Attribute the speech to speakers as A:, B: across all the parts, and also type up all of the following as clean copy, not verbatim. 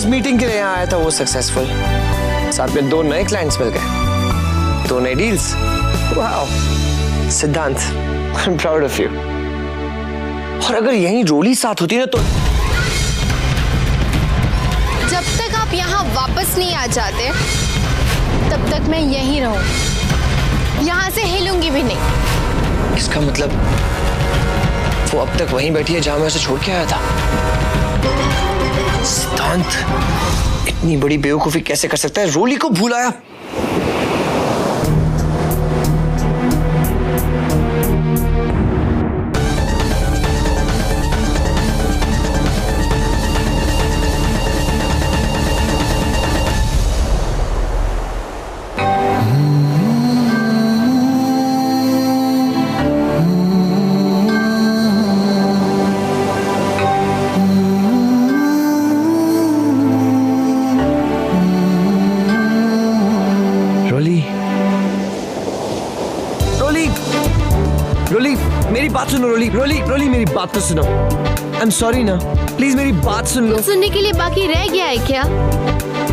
A: Meeting के लिए यहाँ आया था वो सक्सेसफुल, साथ में 2 नए क्लाइंट्स मिल गए, 2 नए डील्स। वाओ सिद्धांत, I am proud of you. और अगर यही रोली साथ होती ना तो।
B: जब तक आप यहाँ वापस नहीं आ जाते तब तक मैं यहीं रहूं, यहाँ से हिलूंगी भी नहीं।
A: इसका मतलब वो अब तक वहीं बैठी है जहां मैं उसे छोड़ के आया था। सिद्धांत इतनी बड़ी बेवकूफी कैसे कर सकता है? रोली को भूल आया। रोली मेरी बात सुनो। रोली मेरी बात तो सुनो। आई एम सॉरी ना, प्लीज मेरी बात सुन लो।
B: सुनने के लिए बाकी रह गया है क्या?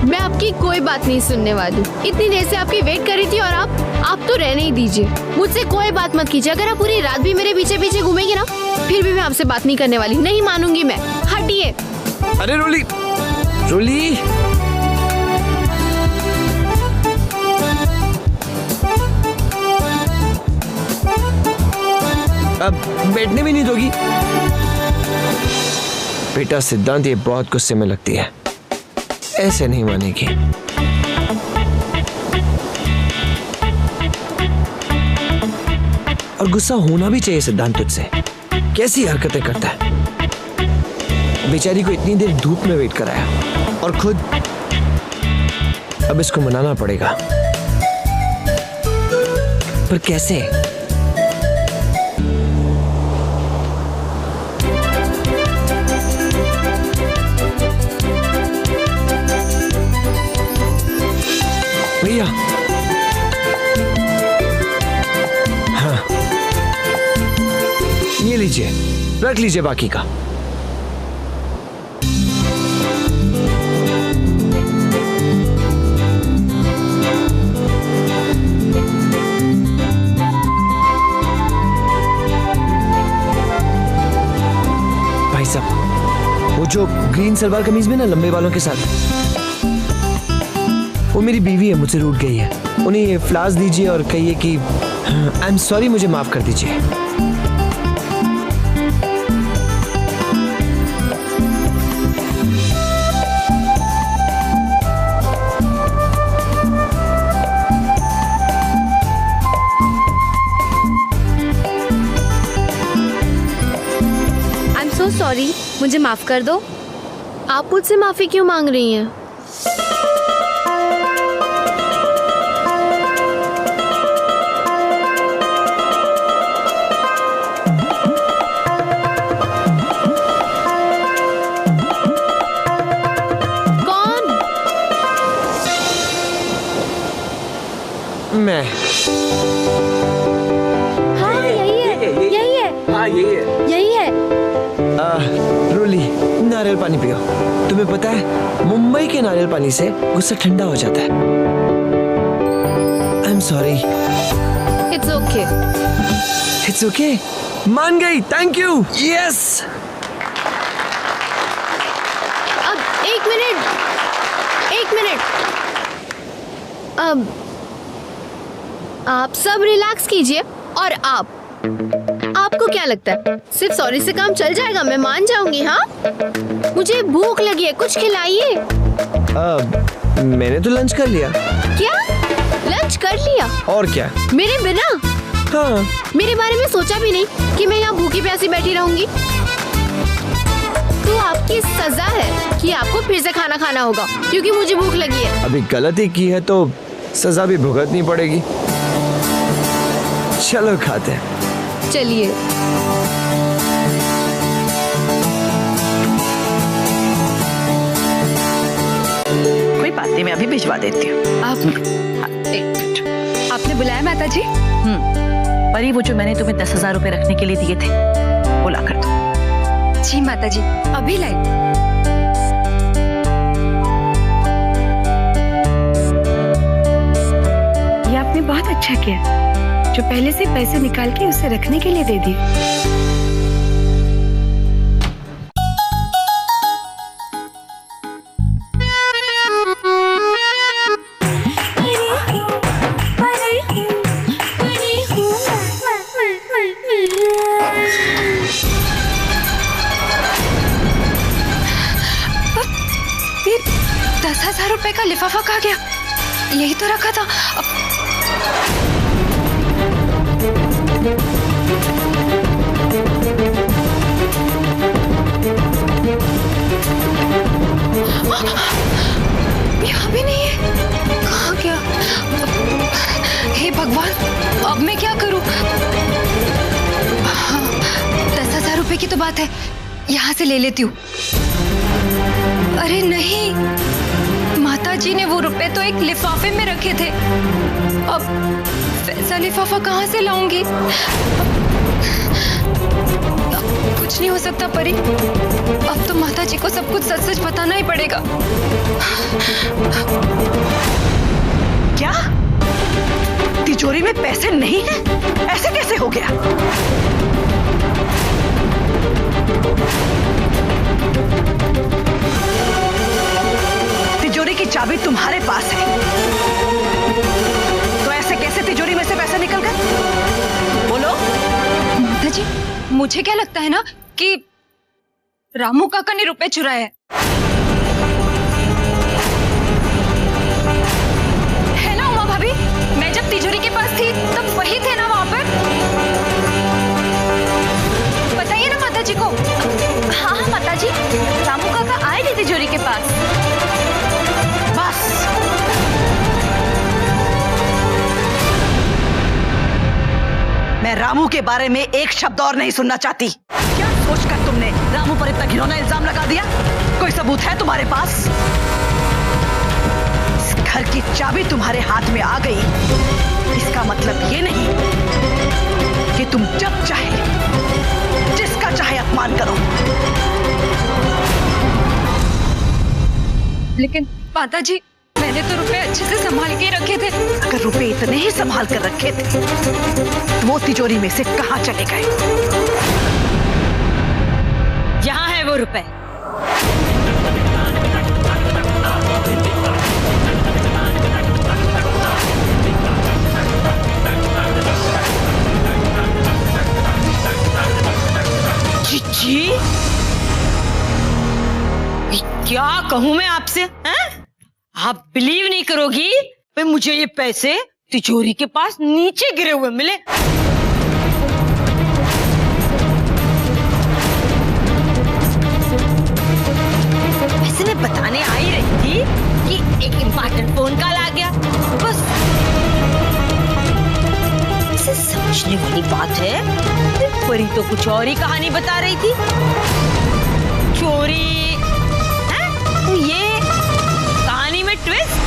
B: मैं आपकी कोई बात नहीं सुनने वाली। इतनी देर से आपकी वेट कर रही थी और आप तो रहने ही दीजिए। मुझसे कोई बात मत कीजिए। अगर आप पूरी रात भी मेरे पीछे पीछे घूमेंगे ना, फिर भी मैं आपसे बात नहीं करने वाली। नहीं मानूंगी मैं। हटिए।
A: अरे रोली अब बैठने भी नहीं दोगी? बेटा सिद्धांत ये बहुत गुस्से में लगती है, ऐसे नहीं मानेगी। और गुस्सा होना भी चाहिए सिद्धांत तुझसे। कैसी हरकतें करता है। बेचारी को इतनी देर धूप में वेट कराया और खुद अब इसको मनाना पड़ेगा। पर कैसे? भैया हाँ ये लीजिए, रख लीजिए बाकी का। भाई साहब वो जो ग्रीन सलवार कमीज में ना लंबे बालों के साथ, वो मेरी बीवी है, मुझसे रूठ गई है। उन्हें ये फ्लावर्स दीजिए और कहिए कि आई एम सॉरी, मुझे माफ कर दीजिए।
B: आई एम सो सॉरी, मुझे माफ कर दो। आप मुझसे माफी क्यों मांग रही हैं?
A: मैं
B: हाँ यही है।
A: रोली नारियल पानी पियो। तुम्हें पता है मुंबई के नारियल पानी से गुस्सा ठंडा हो जाता है। I am sorry. It's okay. मान गई। Thank you. यस।
B: अब एक मिनट। अब आप सब रिलैक्स कीजिए। और आपको क्या लगता है सिर्फ सॉरी से काम चल जाएगा? मैं मान जाऊंगी। हाँ मुझे भूख लगी है, कुछ खिलाइए।
A: मैंने तो लंच कर लिया।
B: क्या लंच कर लिया?
A: और क्या?
B: मेरे बिना?
A: हाँ।
B: मेरे बारे में सोचा भी नहीं कि मैं यहाँ भूखी प्यासी बैठी रहूंगी। तो आपकी सजा है कि आपको फिर से खाना खाना होगा क्योंकि मुझे भूख लगी है।
A: अभी गलती की है तो सजा भी भुगतनी पड़ेगी। चलो खाते हैं।
B: चलिए।
C: कोई बात नहीं, मैं अभी भिजवा देती हूँ।
D: आपने बुलाया माता जी?
C: परी, वो जो मैंने तुम्हें 10,000 रुपए रखने के लिए दिए थे वो ला कर दो।
D: जी माता जी, अभी लाई। आपने बहुत अच्छा किया जो पहले से पैसे निकाल के उसे रखने के लिए दे दिए। ये 10,000 रुपए का लिफाफा कहाँ गया? यही तो रखा था। यहाँ भी नहीं है। कहाँ गया? हे भगवान, अब मैं क्या करूं? 10,000 रुपए की तो बात है, यहाँ से ले लेती हूँ। अरे नहीं, माताजी ने वो रुपए तो एक लिफाफे में रखे थे। अब वैसा लिफाफा कहाँ से लाऊंगी? कुछ नहीं हो सकता परी, अब तो माताजी को सब कुछ सच सच बताना ही पड़ेगा।
C: क्या तिजोरी में पैसे नहीं है? ऐसे कैसे हो गया? तिजोरी की चाबी तुम्हारे पास है, तो ऐसे कैसे तिजोरी में से पैसे निकल गए? बोलो।
D: माताजी, मुझे क्या लगता है ना कि रामू काका ने रुपए चुराए हैं। है ना उमा भाभी? मैं जब तिजोरी के पास थी तब वही थे ना वहां पर? बताइए ना माताजी को। हाँ हाँ माताजी, रामू काका आए थे तिजोरी के पास। बस
C: मैं रामू के बारे में एक शब्द और नहीं सुनना चाहती। क्या सोचकर तुमने रामू पर इतना घिनौना इल्जाम लगा दिया? कोई सबूत है तुम्हारे पास? इस घर की चाबी तुम्हारे हाथ में आ गई, इसका मतलब ये नहीं कि तुम जब चाहे जिसका चाहे अपमान करो।
D: लेकिन माताजी, मैंने तो रुपए अच्छे से संभाल के रखे थे।
C: अगर रुपए इतने ही संभाल कर रखे थे तो वो तिजोरी में से कहां चले गए?
D: यहाँ है वो रुपए।
C: जी, क्या कहूं मैं आपसे, हैं? आप बिलीव नहीं करोगी, मुझे ये पैसे तिजोरी के पास नीचे गिरे हुए मिले। वैसे मैं बताने आ ही रही थी कि एक इम्पोर्टेंट फोन कॉल आ गया, बस। इसे समझने वाली बात है, परी तो कुछ और ही कहानी बता रही थी। चोरी है तो ये कहानी में ट्विस्ट।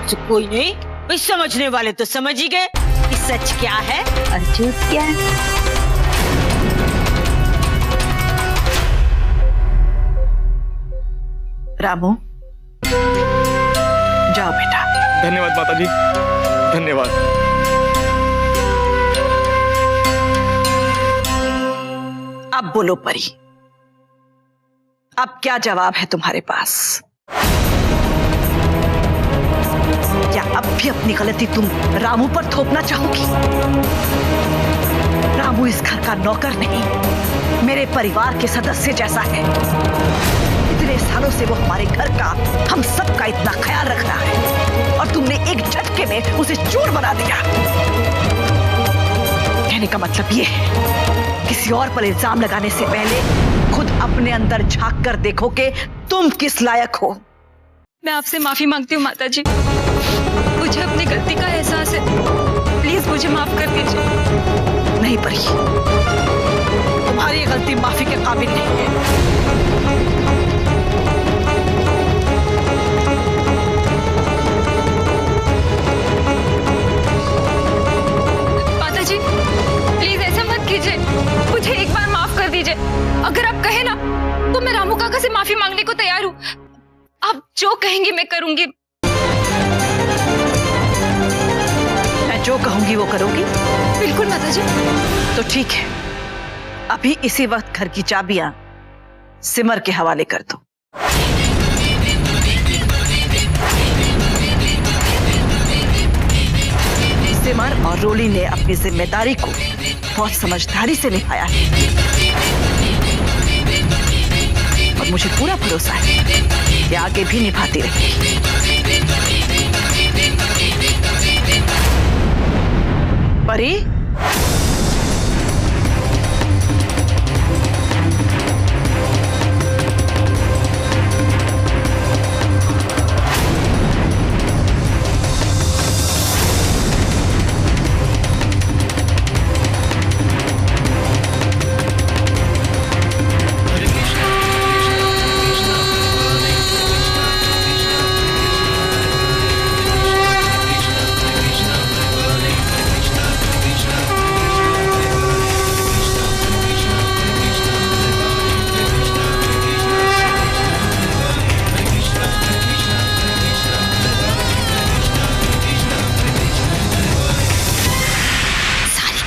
C: तो कोई नहीं, भाई समझने वाले तो समझ ही गए कि सच क्या है और झूठ क्या है। रामू, जाओ बेटा।
E: धन्यवाद माताजी, धन्यवाद।
C: अब बोलो परी, अब क्या जवाब है तुम्हारे पास? क्या अब भी अपनी गलती तुम रामू पर थोपना चाहोगी? रामू इस घर का नौकर नहीं, मेरे परिवार के सदस्य जैसा है। इतने सालों से वो हमारे घर का, हम सब का इतना ख्याल रख रहा है, और तुमने एक झटके में उसे चूर बना दिया। कहने का मतलब ये है, किसी और पर इल्जाम लगाने से पहले खुद अपने अंदर झांक कर देखो कि तुम किस लायक हो।
D: मैं आपसे माफी मांगती हूँ माताजी, मुझे अपनी गलती का एहसास है, प्लीज मुझे माफ कर दीजिए।
C: नहीं परी, तुम्हारी ये गलती माफी के काबिल नहीं है।
D: माताजी, प्लीज ऐसा मत कीजिए, मुझे एक बार माफ कर दीजिए। अगर आप कहे ना तो मैं रामू काका से माफी मांगने को तैयार हूँ। आप जो कहेंगे मैं करूंगी।
C: जो कहूंगी वो करोगी?
D: बिल्कुल माता जी।
C: तो ठीक है, अभी इसी वक्त घर की चाबियां सिमर के हवाले कर दो। सिमर और रोली ने अपनी जिम्मेदारी को बहुत समझदारी से निभाया है और मुझे पूरा भरोसा है कि आगे भी निभाती रहेगी। परी,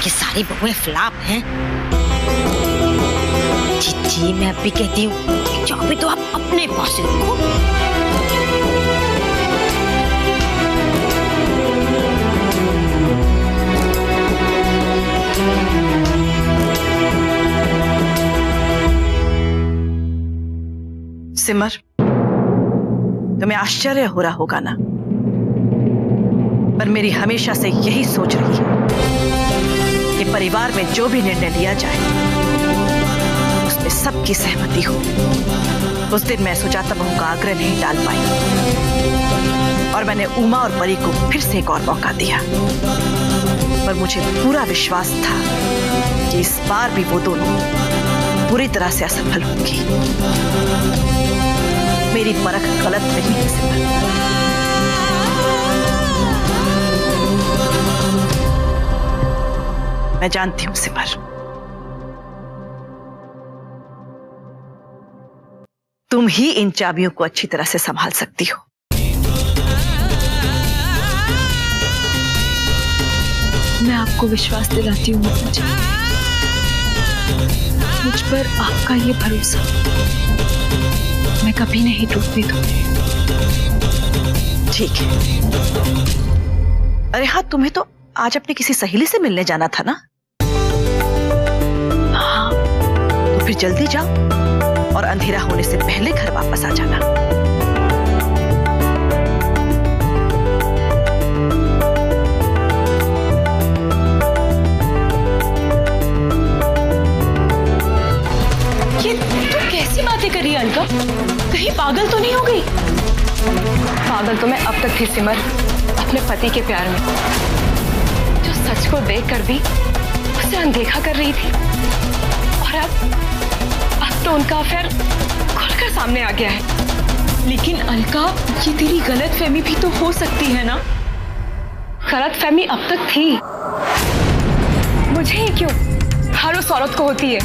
F: सारी बहुएं फ्लॉप हैं। जी मैं अब भी कहती हूँ चाबी तो आप अपने पास रखो।
C: सिमर, तुम्हें आश्चर्य हो रहा होगा ना, पर मेरी हमेशा से यही सोच रही है कि परिवार में जो भी निर्णय लिया जाए उसमें सबकी सहमति हो। उस दिन मैं सुजाता बहू का आग्रह नहीं टाल पाई और मैंने उमा और परी को फिर से एक और मौका दिया, पर मुझे पूरा विश्वास था कि इस बार भी वो दोनों पूरी तरह से असफल होंगी। मेरी परख गलत नहीं है सिमर। मैं जानती हूं सिमर, तुम ही इन चाबियों को अच्छी तरह से संभाल सकती हो।
D: मैं आपको विश्वास दिलाती हूँ माता जी, मुझ पर आपका ये भरोसा मैं कभी नहीं टूटने दूंगी।
C: ठीक है। अरे हाँ, तुम्हें तो आज अपनी किसी सहेली से मिलने जाना था ना? हाँ, तो फिर जल्दी जाओ और अंधेरा होने से पहले घर वापस आ जाना।
G: ये तुम कैसी बातें कर रही है अलका? कहीं पागल तो नहीं हो गई? पागल तो मैं अब तक थी सिमर, अपने पति के प्यार में, जो सच को देखकर भी उसे अनदेखा कर रही थी। और अब तो उनका अफेयर खुलकर सामने आ गया है।
H: लेकिन अलका, ये तेरी गलतफहमी भी तो हो सकती है ना?
G: गलतफहमी अब तक थी, मुझे ही क्यों, हर उस औरत को होती है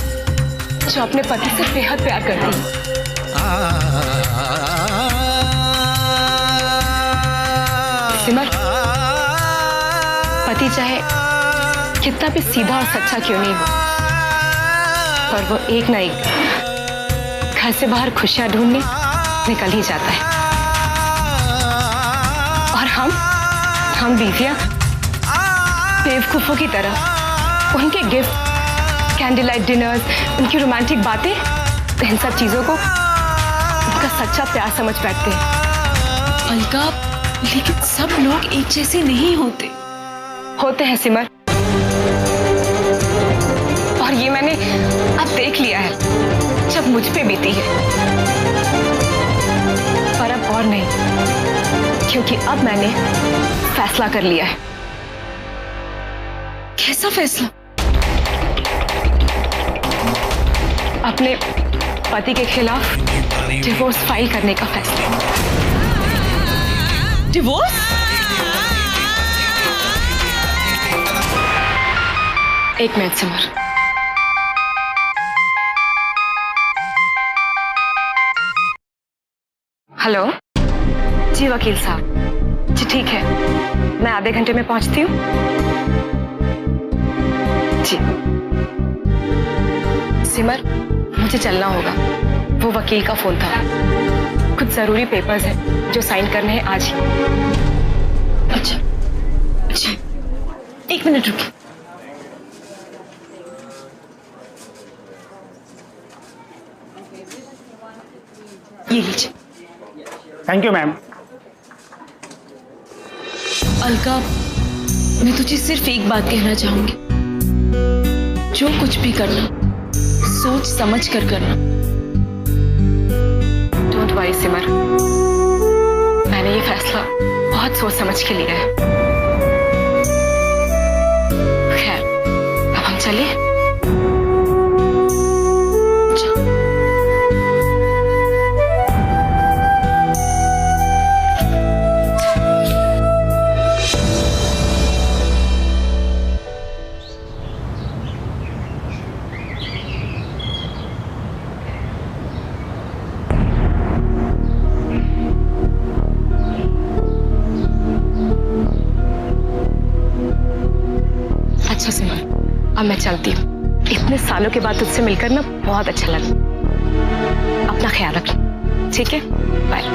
G: जो अपने पति से बेहद प्यार करती है। सिमर, पति चाहे कितना भी सीधा और सच्चा क्यों नहीं हो, पर वो एक ना एक घर से बाहर खुशियां ढूंढने निकल ही जाता है। और हम बीवियां बेवकूफों की तरह उनके गिफ्ट, कैंडल लाइट डिनर्स, उनकी रोमांटिक बातें, इन सब चीजों को उनका सच्चा प्यार समझ बैठते हैं।
H: अलका, लेकिन सब लोग एक जैसे नहीं होते
G: हैं सिमर, और ये मैंने अब देख लिया है जब मुझ पे बीती है। पर अब और नहीं, क्योंकि अब मैंने फैसला कर लिया है।
H: कैसा फैसला?
G: अपने पति के खिलाफ डिवोर्स फाइल करने का फैसला।
H: डिवोर्स?
G: एक मिनट सिमर। हेलो जी वकील साहब, अच्छा ठीक है, मैं आधे घंटे में पहुंचती हूँ। जी सिमर, मुझे चलना होगा। वो वकील का फोन था, कुछ जरूरी पेपर्स हैं जो साइन करने हैं आज ही।
H: अच्छा अच्छा, 1 मिनट रुकिए। ये लीजिए।
E: Thank you ma'am.
H: अलका, मैं तुझे सिर्फ एक बात कहना चाहूंगी, जो कुछ भी करना सोच समझ कर करना।
G: डोंट वरी सिमर, मैंने ये फैसला बहुत सोच समझ के लिया है। खैर, अब हम चलिए। अच्छा सिमर, अब मैं चलती हूँ। इतने सालों के बाद तुझसे मिलकर ना बहुत अच्छा लगा। अपना ख्याल रखिए, ठीक है? बाय।